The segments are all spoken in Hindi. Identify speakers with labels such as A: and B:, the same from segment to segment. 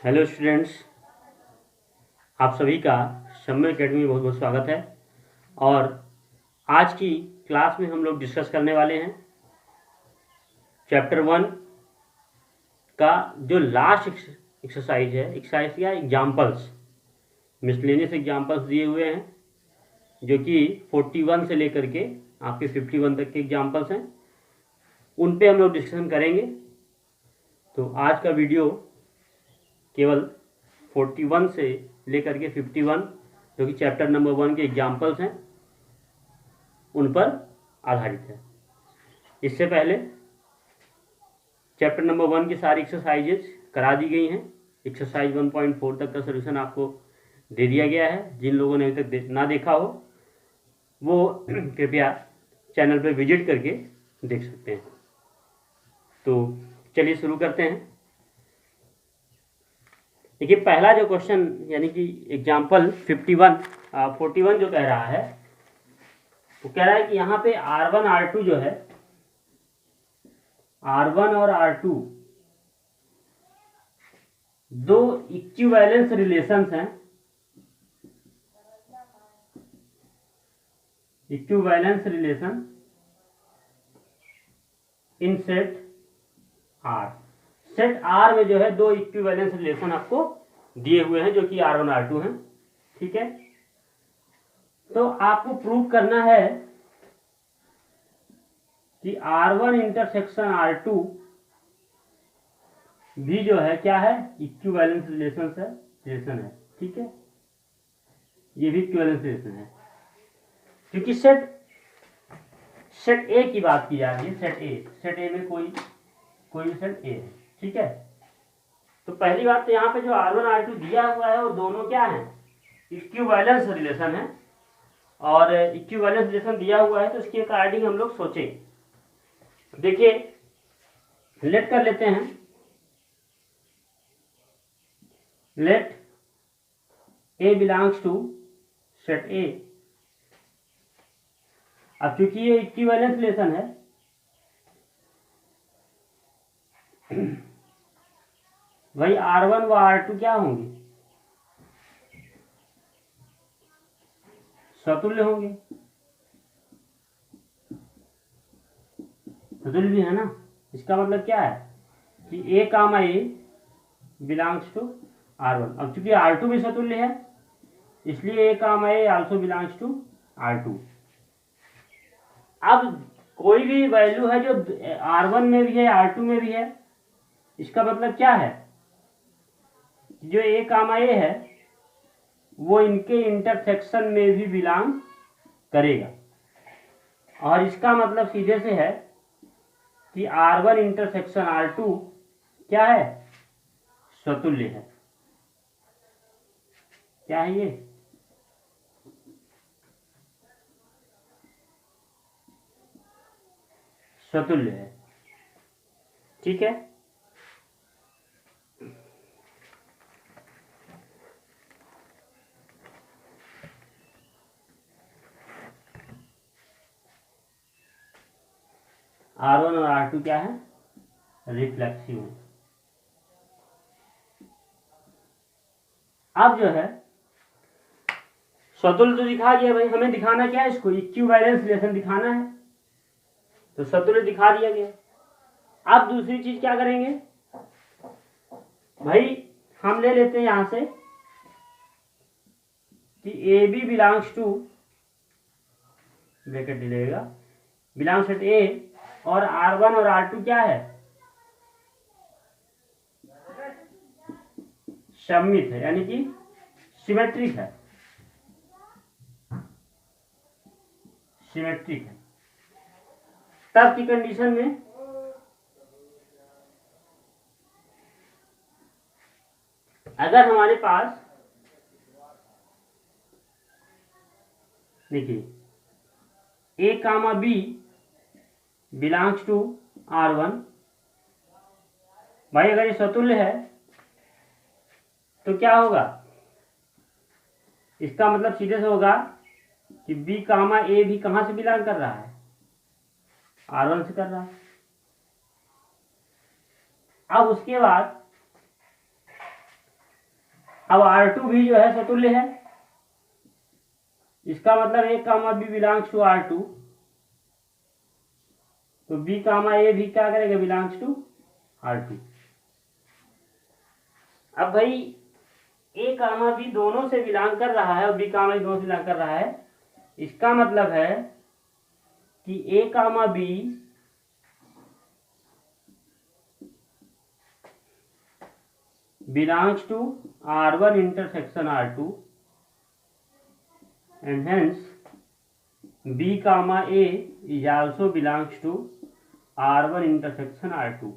A: हेलो स्टूडेंट्स, आप सभी का शम्य एकेडमी में बहुत बहुत स्वागत है। और आज की क्लास में हम लोग डिस्कस करने वाले हैं चैप्टर 1 का जो लास्ट एक्सरसाइज है। एक्सरसाइज या एग्जाम्पल्स, मिसलेनियस एग्जाम्पल्स दिए हुए हैं जो कि 41 से लेकर के आपके 51 तक के एग्जाम्पल्स हैं। उन पे हम लोग डिस्कशन करेंगे। तो आज का वीडियो केवल 41 से लेकर के 51 जो कि चैप्टर नंबर 1 के एग्जाम्पल्स हैं उन पर आधारित है। इससे पहले चैप्टर नंबर 1 की सारी एक्सरसाइजेज करा दी गई हैं। एक्सरसाइज 1.4 तक का सोल्यूशन आपको दे दिया गया है। जिन लोगों ने अभी तक ना देखा हो वो कृपया चैनल पर विजिट करके देख सकते हैं। तो चलिए शुरू करते हैं। देखिए, पहला जो क्वेश्चन यानी कि एग्जाम्पल 41 जो कह रहा है वो कह रहा है कि यहाँ पे R1 R2 जो है, R1 और R2 दो इक्विवेलेंस रिलेशंस हैं। Equivalence relation in set R। Set R में जो है दो इक्विवेलेंस रिलेशन आपको दिए हुए हैं जो कि R1 R2 हैं। ठीक है, तो आपको प्रूव करना है कि R1 इंटरसेक्शन R2 भी जो है क्या है, इक्विवेलेंस रिलेशन है। ठीक है, ये भी इक्विवेलेंस रिलेशन है क्योंकि सेट ए की बात की जा रही है। सेट ए में कोई सेट ए है। ठीक है, तो पहली बात तो यहाँ पे जो R1 R2 दिया हुआ है वो दोनों क्या है, इक्विवेलेंस रिलेशन है। और इक्विवेलेंस रिलेशन दिया हुआ है तो इसके अकॉर्डिंग हम लोग सोचें। देखिए, लेट कर लेते हैं, let A belongs to set A. अब क्योंकि ये इक्विवेलेंस रिलेशन है भाई R1 व R2 क्या होंगे, स्वतुल्य होंगे। स्वतुल्य भी है ना। इसका मतलब क्या है कि ए कामा ए बिलोंग्स टू R1। अब चूंकि R2 भी स्वतुल्य है इसलिए ए कामा ए आल्सो बिलोंग्स टू R2। अब कोई भी वैल्यू है जो R1 में भी है R2 में भी है, इसका मतलब क्या है, जो ए कामा ए है वो इनके इंटरसेक्शन में भी बिलोंग करेगा। और इसका मतलब सीधे से है कि R1 इंटरसेक्शन R2 क्या है, स्वतुल्य है। क्या है ये, स्वतुल्य है। ठीक है, R1 और R2 क्या है, रिफ्लेक्सिव है। अब जो है स्वतुल्य तो दिखा दिया भाई, हमें दिखाना क्या है, इसको इक्विवेलेंस रिलेशन दिखाना है तो स्वतुल्य दिखा दिया गया। अब दूसरी चीज क्या करेंगे भाई, हम ले लेते हैं यहां से कि A B belongs to, bracket डिलेगा, बिलोंग्स टू ए, और R1 और R2 क्या है, सममित है यानी कि सिमेट्रिक है। सिमेट्रिक है तब की कंडीशन में अगर हमारे पास, देखिए ए कामा बी बिलोंग्स टू R1, भाई अगर ये स्वतुल्य है तो क्या होगा, इसका मतलब सीधे से होगा कि बी कामा ए भी कहां से बिलोंग कर रहा है, R1 से कर रहा है। अब उसके बाद अब R2 भी जो है समतुल्य है, इसका मतलब A comma B belongs to R2, तो B कामा A भी क्या करेगा, बिलोंग्स टू R2। अब भाई A कामा B दोनों से बिलोंग कर रहा है और B कामा A दोनों से बिलोंग कर रहा है, इसका मतलब है कि A comma B belongs to R1 intersection R2 and hence B comma A is also belongs to R1 intersection R2।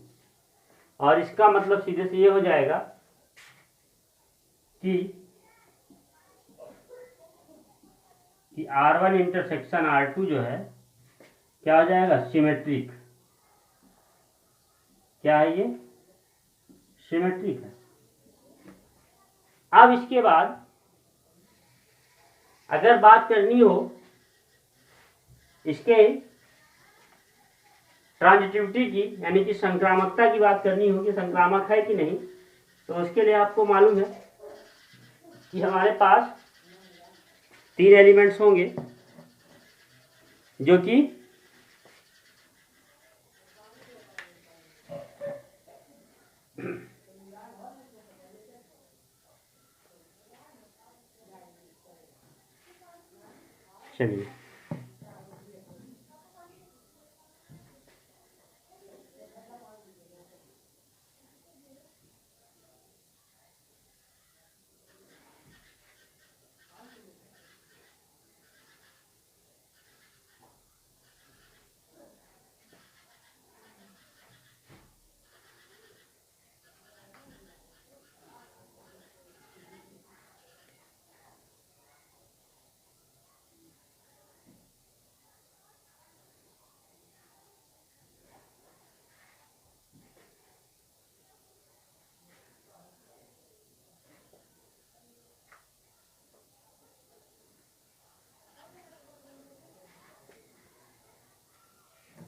A: और इसका मतलब सीधे से ये हो जाएगा कि R1 इंटरसेक्शन R2 जो है क्या हो जाएगा, सिमेट्रिक। क्या है ये, सिमेट्रिक है। अब इसके बाद अगर बात करनी हो इसके ट्रांजिटिविटी की, यानी कि संक्रामकता की बात करनी हो कि संक्रामक है कि नहीं, तो उसके लिए आपको मालूम है कि हमारे पास 3 एलिमेंट्स होंगे जो कि चलिए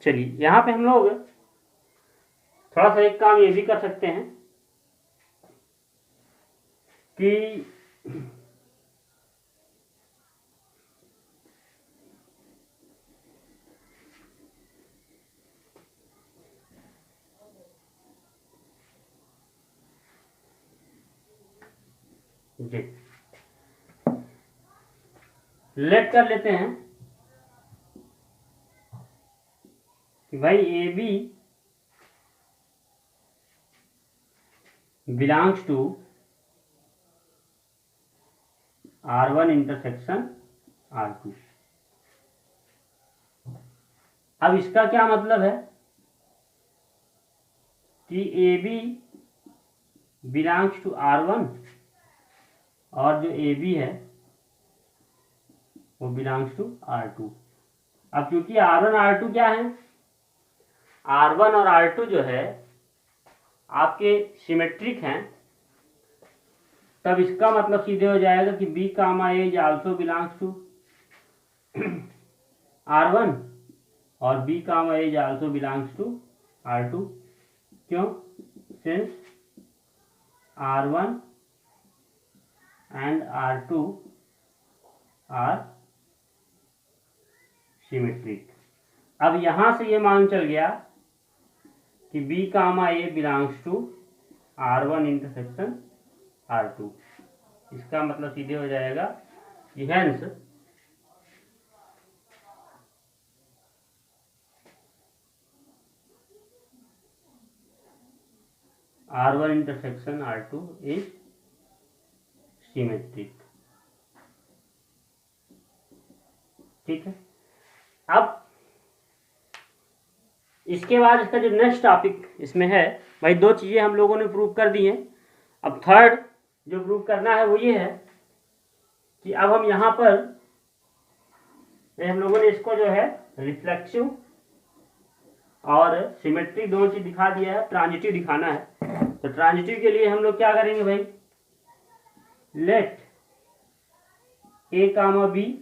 A: चलिए यहाँ पे हम लोग थोड़ा सा एक काम ये भी कर सकते हैं कि जी लेट कर लेते हैं कि भाई A B belongs to R1 intersection R2। अब इसका क्या मतलब है कि A B belongs to R1 और जो ए बी है वो बिलोंग्स टू R2। अब क्योंकि R1 R2 क्या है, R1 और R2 जो है आपके सिमेट्रिक हैं, तब इसका मतलब सीधे हो जाएगा कि B comma A is also belongs to R1 और B comma A is also belongs to R2। क्यों, since R1 and R2 are symmetric. अब यहां से ये मान चल गया कि B comma A belongs to R1 intersection R2। इसका मतलब सीधे हो जाएगा कि hence R1 intersection R2 is symmetric. ठीक है। अब इसके बाद इसका जो नेक्स्ट टॉपिक इसमें है, भाई 2 चीजें हम लोगों ने प्रूव कर दी हैं। अब थर्ड जो प्रूव करना है वो ये है कि अब हम यहाँ पर हम लोगों ने इसको जो है रिफ्लेक्सिव और सिमेट्रिक दोनों चीज दिखा दिया है, ट्रांजिटिव दिखाना है। तो ट्रांजिटिव के लिए हम लोग क्या करेंगे भाई, let A comma B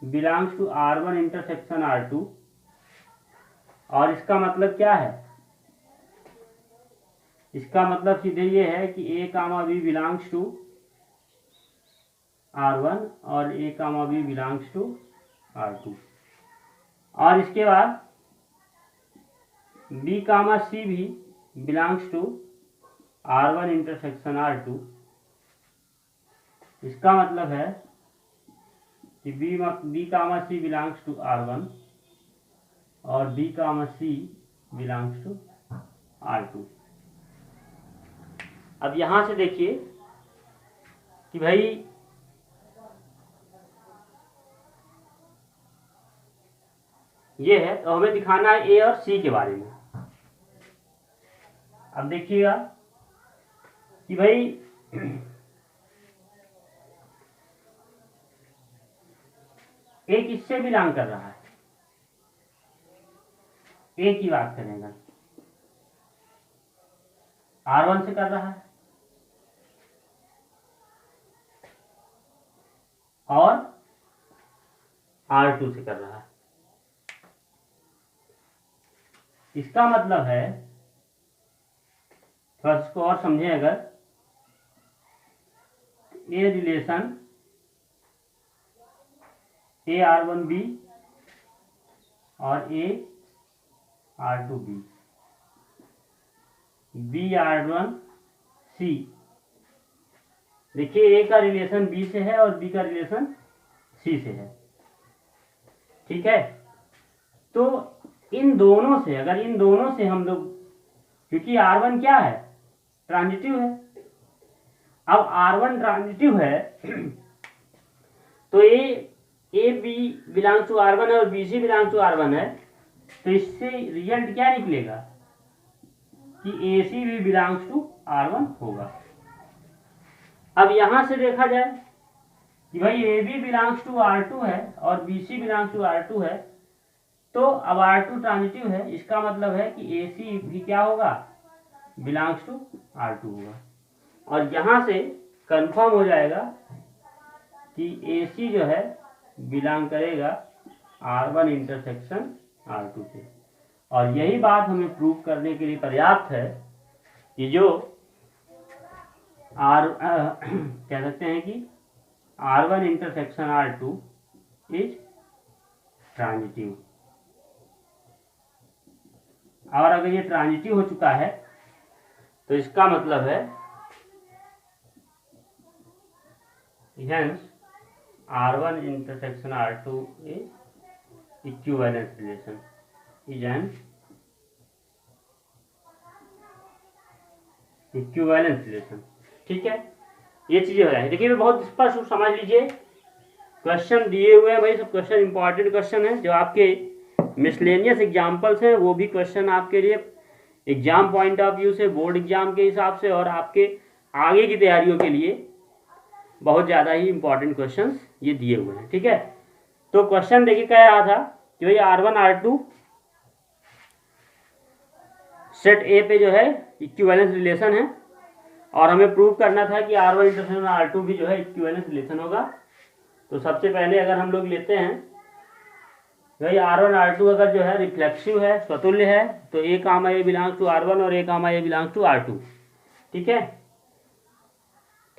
A: belongs to R1 intersection R2। और इसका मतलब क्या है इसका मतलब सीधे ये है कि ए कामा बी बिलोंग्स टू R1 और ए कामा बी बिलोंग्स टू R2, और इसके बाद बी कामा सी भी belongs to R1 intersection R2। इसका मतलब है कि B comma C belongs to R1 और B comma C belongs to R2। अब यहां से देखिए कि भाई ये है, तो हमें दिखाना है ए और सी के बारे में। अब देखिएगा कि भाई ए किससे बिलोंग कर रहा है, ए की बात करेंगे, R1 से कर रहा है और R2 से कर रहा है। इसका मतलब है, थोड़ा इसको और समझें, अगर ए रिलेशन ए R1B और ए R2B, बी R1C, देखिए ए का रिलेशन बी से है और बी का रिलेशन सी से है, ठीक है। तो इन दोनों से, अगर इन दोनों से हम लोग, क्योंकि R1 क्या है, ट्रांजिटिव है, अब R1 ट्रांजिटिव है तो A B belongs to R1 और B C belongs to R1 है, तो इससे रिजल्ट क्या निकलेगा कि ए सी भी बिलोंग्स टू R1 होगा। अब यहां से देखा जाए कि भाई A B belongs to R2 है और B C belongs to R2 है, तो अब R2 ट्रांजिटिव है, इसका मतलब है कि ए सी भी क्या होगा, बिलोंग्स टू R2 होगा। और यहां से कंफर्म हो जाएगा कि ए सी जो है बिलोंग करेगा R1 इंटरसेक्शन R2 से। और यही बात हमें प्रूव करने के लिए पर्याप्त है कि जो कह सकते हैं कि R1 intersection R2 is transitive. और अगर ये ट्रांजिटिव हो चुका है तो इसका मतलब है hence R1 intersection R2 is equivalence relation, is an equivalence relation, ठीक है। ये चीजें हो जाएंगी। देखिए बहुत स्पष्ट समझ लीजिए, क्वेश्चन दिए हुए हैं भाई, सब क्वेश्चन इंपॉर्टेंट क्वेश्चन है, जो आपके मिसलेनियस एग्जाम्पल्स हैं वो भी क्वेश्चन आपके लिए एग्जाम पॉइंट ऑफ व्यू से, बोर्ड एग्जाम के हिसाब से और आपके आगे की तैयारियों के लिए बहुत ज़्यादा ही इंपॉर्टेंट क्वेश्चंस ये दिए हुए हैं, ठीक है। तो क्वेश्चन देखिए कह रहा था कि भाई R1 R2 सेट ए पे जो है इक्विवेलेंस रिलेशन है, और हमें प्रूव करना था कि R1 इंटरसेक्शन R2 भी जो है इक्विवेलेंस रिलेशन होगा। तो सबसे पहले अगर हम लोग लेते हैं भाई R1 R2 अगर जो है रिफ्लेक्सिव है, स्वतुल्य है, तो ए कामा ए बिलोंग्स टू R1 और ए कामा ए बिलोंग्स टू R2, ठीक है।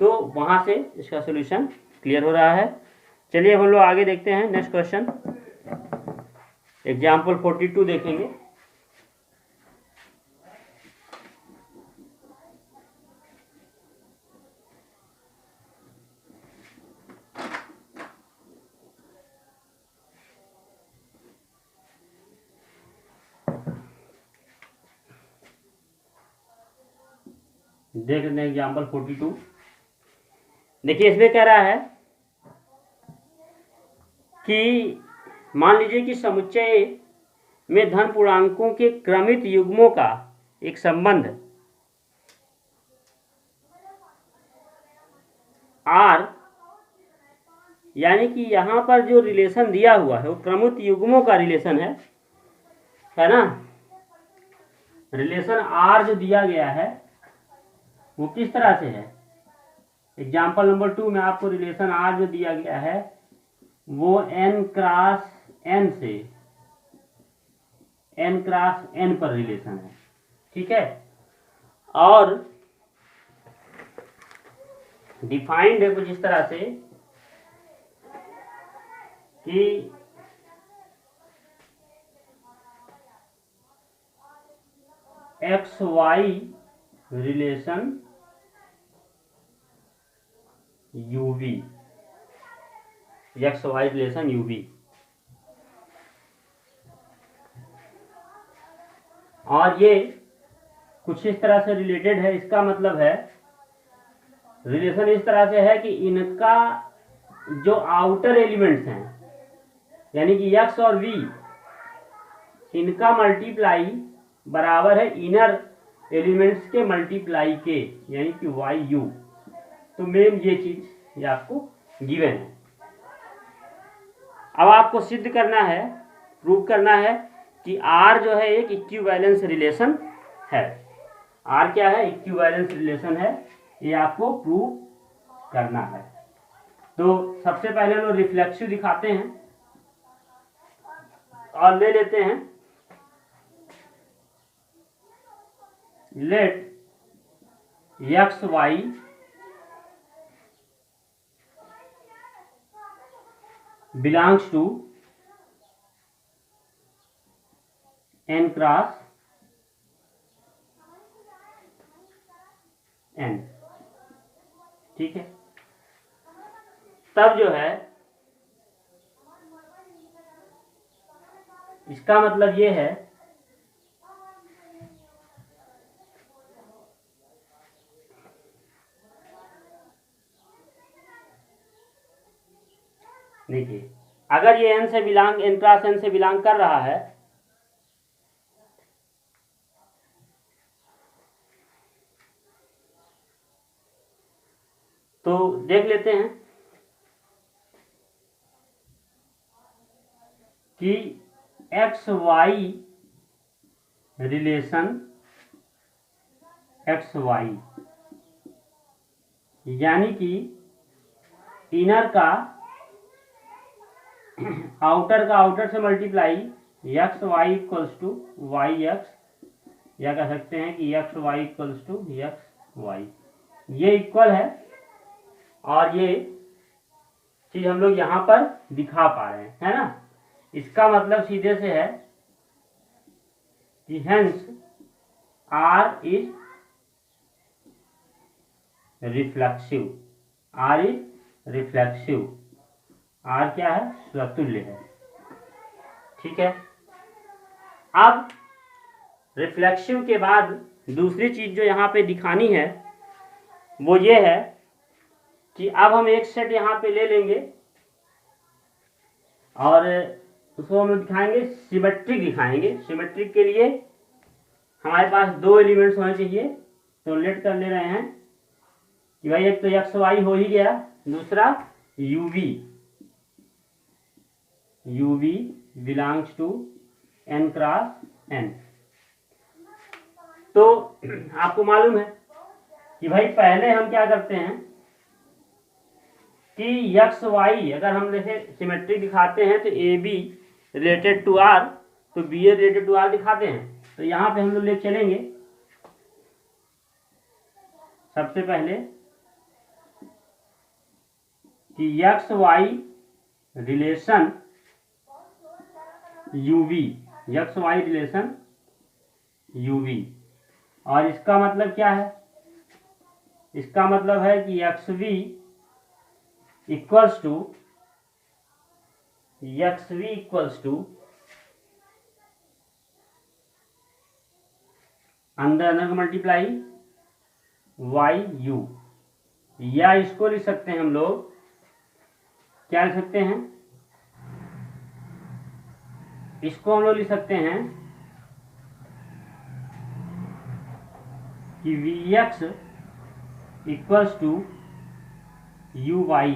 A: तो वहां से इसका सोल्यूशन क्लियर हो रहा है। चलिए हम लोग आगे देखते हैं, नेक्स्ट क्वेश्चन एग्जाम्पल 42 देखेंगे। देख लेते हैं एग्जाम्पल 42। देखिए इसमें कह रहा है कि मान लीजिए कि समुच्चय में धन पूर्णांकों के क्रमित युग्मों का एक संबंध R, यानी कि यहां पर जो रिलेशन दिया हुआ है वो क्रमित युग्मों का रिलेशन है ना। रिलेशन R जो दिया गया है वो किस तरह से है, एग्जाम्पल नंबर 2 में आपको रिलेशन R जो दिया गया है वो n क्रॉस n से n क्रॉस n पर रिलेशन है, ठीक है। और डिफाइंड है कुछ इस तरह से कि x y relation u v, x y relation u v. और ये कुछ इस तरह से रिलेटेड है। इसका मतलब है रिलेशन इस तरह से है कि इनका जो आउटर एलिमेंट्स हैं, यानी कि एक्स और वी, इनका मल्टीप्लाई बराबर है इनर एलिमेंट्स के मल्टीप्लाई के, यानी कि वाई यू। तो मेन ये चीज ये आपको गिवन है। अब आपको सिद्ध करना है, प्रूव करना है कि आर जो है एक इक्विवेलेंस रिलेशन है। आर क्या है? इक्विवेलेंस रिलेशन है। ये आपको प्रूव करना है। तो सबसे पहले हम लोग रिफ्लेक्सिव दिखाते हैं और ले लेते हैं let x y belongs to n cross n। ठीक है, तब जो है इसका मतलब ये है देखिए, अगर ये n से बिलोंग, n क्रॉस n से बिलोंग कर रहा है तो देख लेते हैं कि x y relation x y, यानी कि इनर का आउटर से multiply x y equals to y x, या कह सकते हैं कि x y equals to x y, ये इक्वल है। और ये चीज हम लोग यहां पर दिखा पा रहे हैं, है ना। इसका मतलब सीधे से है कि hence R is reflexive, R is reflexive, R क्या है? स्वतुल्य है। ठीक है, अब रिफ्लेक्सिव के बाद दूसरी चीज जो यहां पे दिखानी है वो ये है कि अब हम एक सेट यहां पे ले लेंगे और उसको हम दिखाएंगे सिमेट्रिक, दिखाएंगे सिमेट्रिक के लिए हमारे पास दो एलिमेंट्स होने चाहिए। तो लेट कर ले रहे हैं कि भाई एक तो एक्स वाई हो ही गया, दूसरा u v, u v belongs to n cross n। तो आपको मालूम है कि भाई पहले हम क्या करते हैं कि एक्स वाई अगर हम जैसे सिमेट्रिक दिखाते हैं तो A B related to R, तो B A related to R दिखाते हैं। तो यहां पे हम लोग ले चलेंगे सबसे पहले कि x y relation u v, x y relation u v. और इसका मतलब क्या है? इसका मतलब है कि एक्स वी इक्वल्स टू अंदर मल्टीप्लाई वाई यू, या इसको लिख सकते हैं हम लोग, क्या लिख सकते हैं? इसको हम लोग लिख सकते हैं कि v x equals to u y,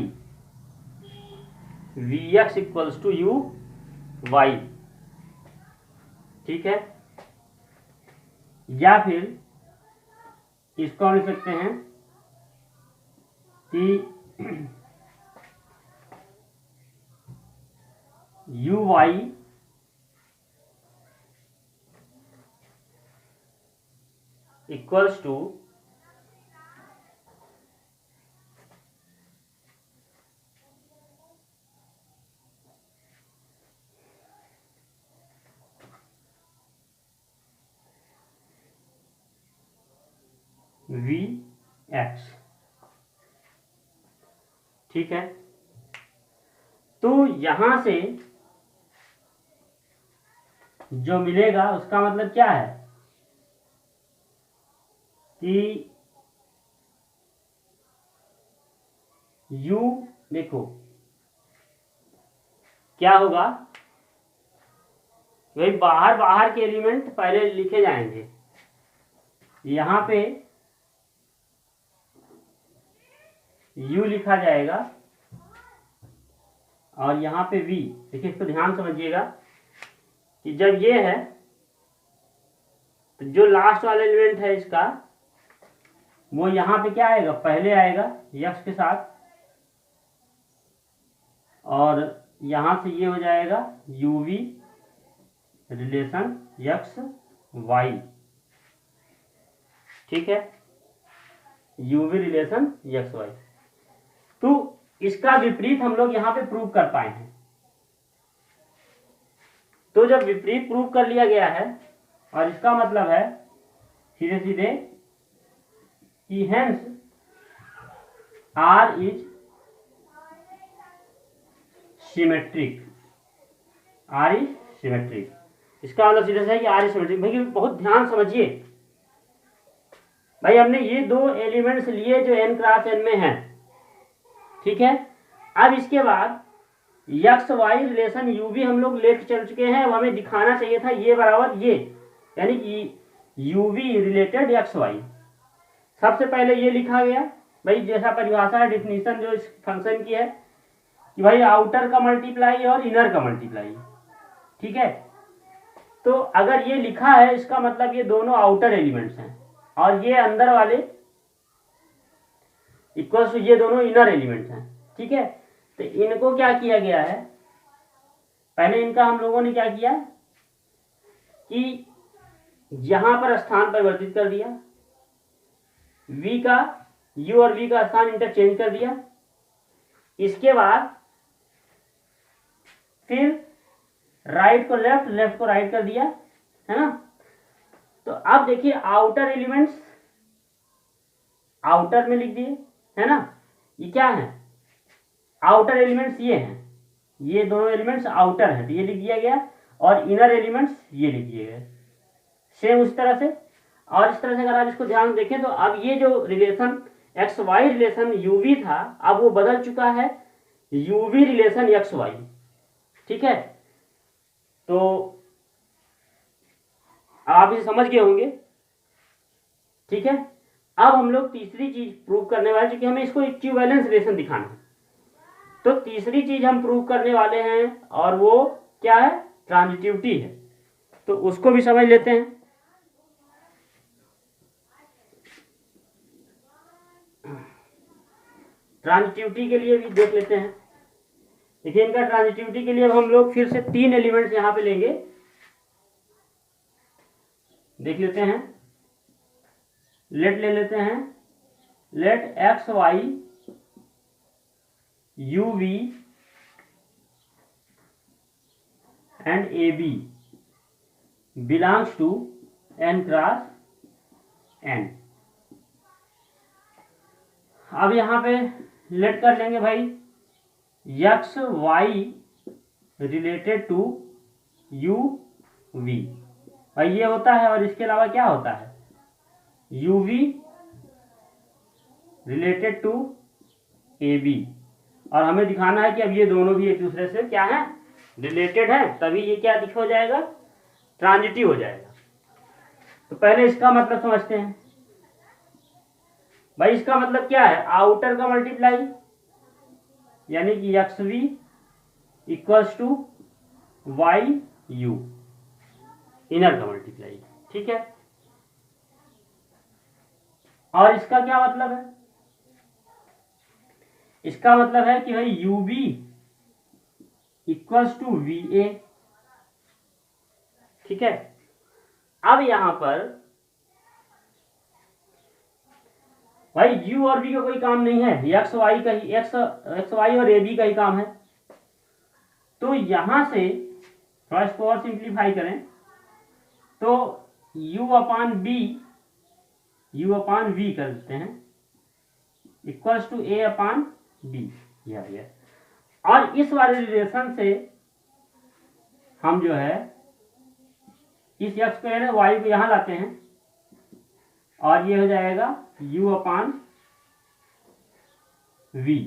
A: v x equals to u y. ठीक है, या फिर इसको हम लिख सकते हैं कि u y equals to v x. ठीक है, तो यहां से जो मिलेगा उसका मतलब क्या है कि u, देखो क्या होगा, वही बाहर बाहर के एलिमेंट पहले लिखे जाएंगे। यहां पे u लिखा जाएगा और यहाँ पे v। देखिए इसको ध्यान समझिएगा कि जब ये है तो जो लास्ट वाला एलिमेंट है इसका वो यहाँ पे क्या आएगा, पहले आएगा यक्स के साथ, और यहाँ से ये हो जाएगा uv रिलेशन यक्स वाई। ठीक है, uv रिलेशन यक्स वाई। तो इसका विपरीत हम लोग यहाँ पे प्रूव कर पाए हैं। तो जब विपरीत प्रूव कर लिया गया है और इसका मतलब है सीधे सीधे कि hence R is symmetric, R is symmetric. इसका मतलब सीधे है कि R इज सिमेट्रिक। भाई बहुत ध्यान समझिए, भाई हमने ये दो एलिमेंट्स लिए जो n क्रॉस n में हैं। ठीक है, अब इसके बाद यक्स वाई रिलेशन यू भी हम लोग लेके चल चुके हैं। अब हमें दिखाना चाहिए था ये बराबर ये, यानी कि u v related x y. सबसे पहले ये लिखा गया, भाई जैसा परिभाषा है, डिफिनीशन जो इस फंक्शन की है कि भाई आउटर का मल्टीप्लाई और इनर का मल्टीप्लाई। ठीक है, तो अगर ये लिखा है इसका मतलब ये दोनों आउटर एलिमेंट्स हैं और ये अंदर वाले इक्वल्स टू ये दोनों इनर एलिमेंट्स हैं। ठीक है, तो इनको क्या किया गया है, पहले इनका हम लोगों ने क्या किया कि यहां पर स्थान परिवर्तित कर दिया, v का u और v का स्थान इंटरचेंज कर दिया। इसके बाद फिर राइट को लेफ्ट, लेफ्ट को राइट कर दिया, है ना। तो अब देखिए आउटर एलिमेंट्स आउटर में लिख दिए, है ना। ये क्या है, आउटर एलिमेंट्स ये हैं, ये दोनों एलिमेंट्स आउटर हैं तो ये लिख दिया गया, और इनर एलिमेंट्स ये लिख दिए गए सेम उस तरह से। और इस तरह से अगर आप इसको ध्यान से देखें तो अब ये जो relation x y relation u v था अब वो बदल चुका है यूवी रिलेशन एक्स वाई। ठीक है, तो आप इसे समझ गए होंगे। ठीक है, अब हम लोग तीसरी चीज प्रूव करने वाले, क्योंकि हमें इसको इक्विवेलेंस रिलेशन दिखाना है। तो तीसरी चीज हम प्रूव करने वाले हैं और वो क्या है, ट्रांजिटिविटी है। तो उसको भी समझ लेते हैं। ट्रांजिटिविटी के लिए भी देख लेते हैं। देखिए इनका ट्रांजिटिविटी के लिए हम लोग फिर से तीन एलिमेंट्स यहां पे लेंगे, देख लेते हैं। लेट ले लेते हैं, let x y u v and A B belongs to n cross n। अब यहां पे लेट कर लेंगे भाई x y related to u v, और ये होता है, और इसके अलावा क्या होता है, u v related to A B. और हमें दिखाना है कि अब ये दोनों भी एक दूसरे से क्या है, रिलेटेड है, तभी ये क्या दिख हो जाएगा, ट्रांजिटिव हो जाएगा। तो पहले इसका मतलब समझते हैं। भाई इसका मतलब क्या है, आउटर का मल्टीप्लाई यानी कि x v equals to y u, inner का मल्टीप्लाई। ठीक है, और इसका क्या मतलब है, इसका मतलब है कि भाई u B equals to v A. ठीक है, अब यहां पर भाई यू और बी का कोई काम नहीं है, एक्स वाई का ही, एक्स वाई और ए बी का ही काम है। तो यहां से थोड़ा इसको और सिंप्लीफाई करें तो u upon B, u upon v कर देते हैं equals to A upon B, यह और इस वाले रिलेशन से हम जो है इस x को यानी y को यहां लाते हैं और ये हो जाएगा u अपान v।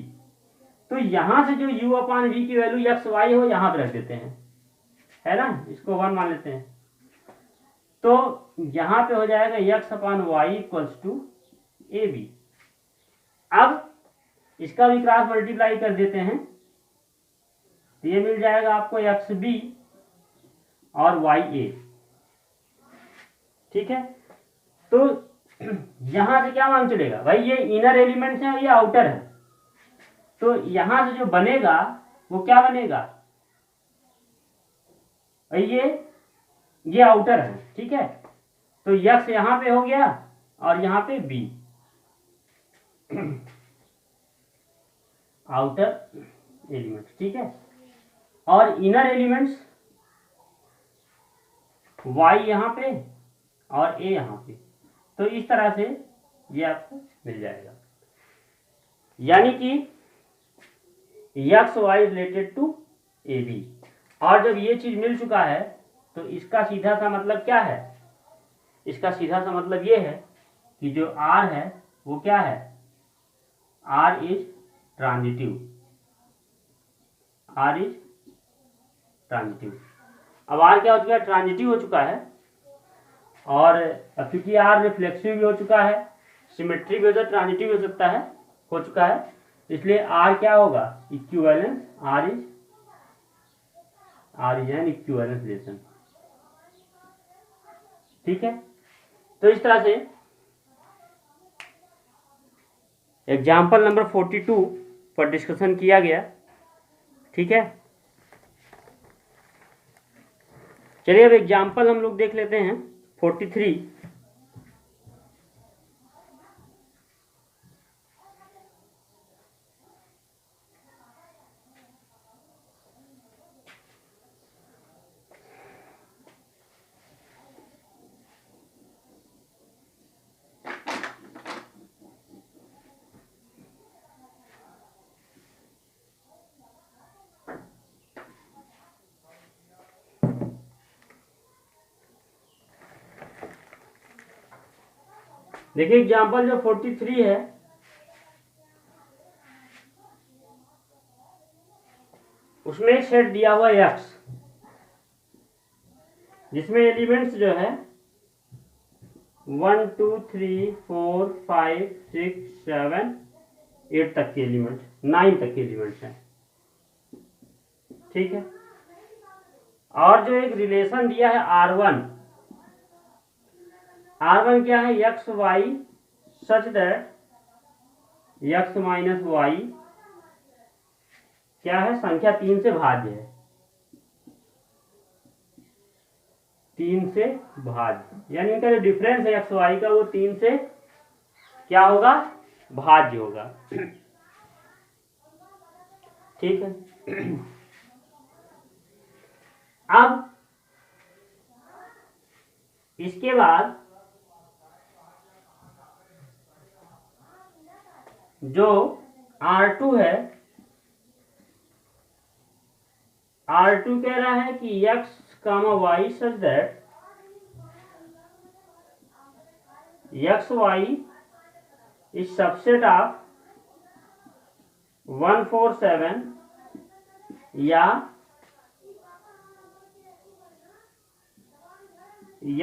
A: तो यहां से जो u अपान v की वैल्यू एक्स वाई हो यहां पे रख देते हैं, है ना, इसको 1 मान लेते हैं। तो यहां पे हो जाएगा x upon y equals to A B. अब इसका भी क्रॉस मल्टीप्लाई कर देते हैं तो ये मिल जाएगा आपको एक्स बी और वाई ए, ठीक है। तो यहां से क्या मान चलेगा भाई, ये इनर एलिमेंट्स है और ये आउटर है, तो यहां से जो बनेगा वो क्या बनेगा भाई, ये आउटर है, ठीक है। तो यक्स यहां पे हो गया और यहां पे बी, आउटर एलिमेंट्स, ठीक है। और इनर एलिमेंट्स y यहां पे और a यहां पे, तो इस तरह से ये आपको मिल जाएगा, यानी कि x y related to A B. और जब ये चीज मिल चुका है तो इसका सीधा सा मतलब क्या है, इसका सीधा सा मतलब ये है कि जो r है वो क्या है, r is transitive, r is transitive. अब r क्या हो चुका है, ट्रांजिटिव हो चुका है, और क्योंकि r रिफ्लेक्सिव भी हो चुका है, सिमेट्री भी हो सकता है, ट्रांजिटिव हो सकता है, हो चुका है, इसलिए r क्या होगा, equivalence, r is an equivalence relation, ठीक है। तो इस तरह से एग्जाम्पल नंबर 42 पर डिस्कशन किया गया, ठीक है। चलिए अब एग्जाम्पल हम लोग देख लेते हैं 43। देखिए एग्जाम्पल जो 43 है उसमें एक सेट दिया हुआ x, जिसमें एलिमेंट्स जो है 1 2 3 4 5 6 7 8 तक के एलिमेंट्स, 9 तक के एलिमेंट्स हैं, ठीक है। और जो एक रिलेशन दिया है R1 क्या है, x y such that x minus y क्या है, संख्या 3 से भाज्य है, 3 से भाज्य, यानी इनका जो डिफरेंस है एक्स वाई का वो 3 से क्या होगा, भाज्य होगा, ठीक है। अब इसके बाद जो R2 है, R2 कह रहा है कि x, y such that x y is subset of 1 4 7 या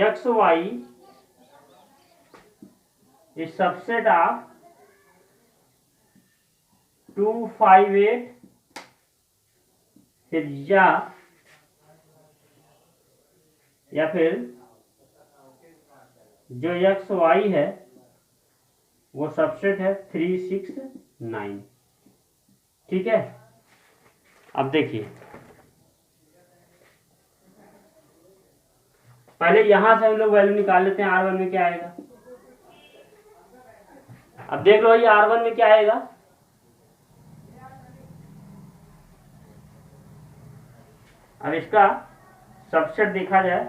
A: x y is subset of 2 5 8 फिर या फिर जो एक्स वाई है वो सबसेट है 3 6 9, ठीक है। अब देखिए पहले यहां से हम लोग वैल्यू निकाल लेते हैं, R1 में क्या आएगा, अब देख लो ये R1 में क्या आएगा, अब इसका सबसेट देखा जाए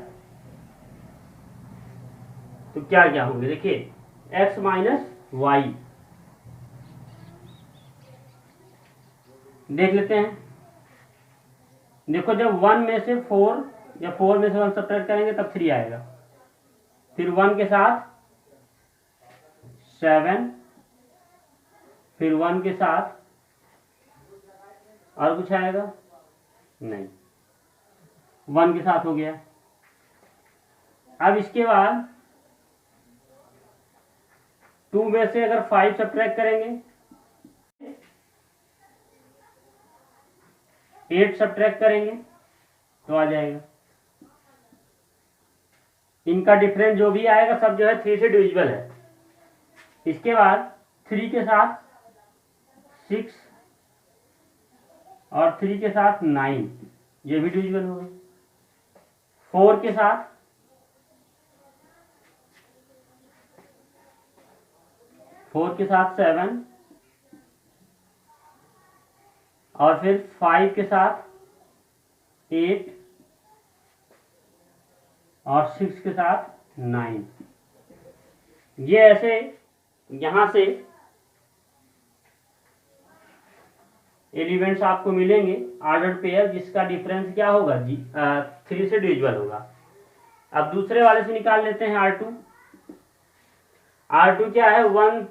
A: तो क्या क्या होंगे, देखिए x माइनस वाई देख लेते हैं। देखो जब 1 में से 4 या 4 में से 1 सब्ट्रैक्ट करेंगे तब 3 आएगा, फिर 1 के साथ 7, फिर 1 के साथ और कुछ आएगा नहीं, 1 के साथ हो गया। अब इसके बाद 2 में से अगर 5 सब्ट्रैक्ट करेंगे, 8 सब्ट्रैक्ट करेंगे तो आ जाएगा। इनका डिफरेंस जो भी आएगा सब जो है 3 से डिविजिबल है। इसके बाद 3 के साथ 6 और 3 के साथ 9, ये भी डिविजिबल हो गए। 4 के साथ 7 और फिर 5 के साथ 8 और 6 के साथ 9। ये ऐसे यहां से एलिमेंट्स आपको मिलेंगे ऑर्डर्ड पेयर, जिसका डिफरेंस क्या होगा 3 से डिविजिबल होगा। अब दूसरे वाले से निकाल लेते हैं R2। R2 क्या है, 1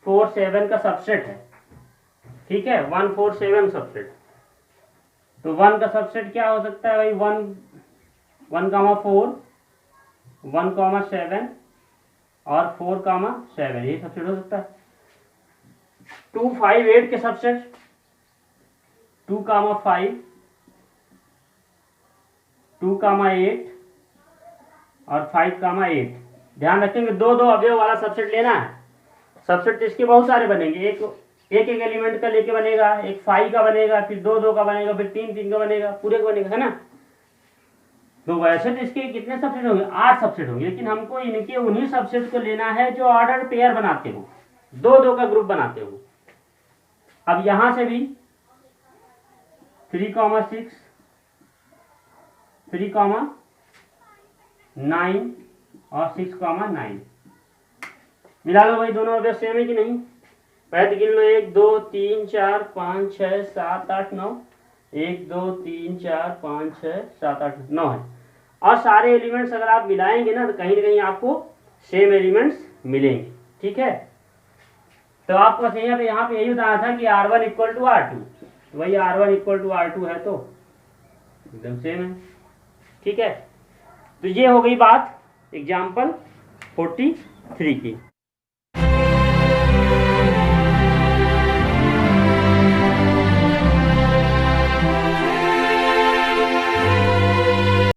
A: 4 7 का सबसेट है, ठीक है, 1 4 7 सबसेट। तो 1 का सबसेट क्या हो सकता है भाई, 1 4 1 7 और 4 7, ये सबसेट हो सकता है। 2 5 8 के सबसेट 2 5 2 8 और 5 8। ध्यान रखेंगे 2 2 अवयव वाला सबसेट लेना है। सबसेट इसके बहुत सारे बनेंगे, एक एलिमेंट का लेके बनेगा, एक 5 का बनेगा, फिर 2 2 का बनेगा, फिर 3 3 का बनेगा, पूरे का बनेगा, है ना। तो वैसे तो इसके कितने सबसेट होंगे, 8 सबसेट होंगे, लेकिन हमको इनके उन्हीं सबसेट को लेना है जो ऑर्डर पेयर बनाते हो, 2 2 का ग्रुप बनाते हो। अब यहां से भी 3 6 3 9 और 6 9 मिला लो भाई, दोनों अवयव सेम है कि नहीं। पहले गिन लो, 1 2 3 4 5 6 7 8 9, 1 2 3 4 5 6 7 8 9 है। और सारे एलिमेंट्स अगर आप मिलाएंगे ना तो कहीं ना कहीं आपको सेम एलिमेंट्स मिलेंगे, ठीक है। तो आपको यहाँ पे यही बताना था कि R1 इक्वल टू R2, वही R1 इक्वल टू R2 है तो एकदम सेम है, ठीक है। तो ये हो गई बात एग्जाम्पल 43 की।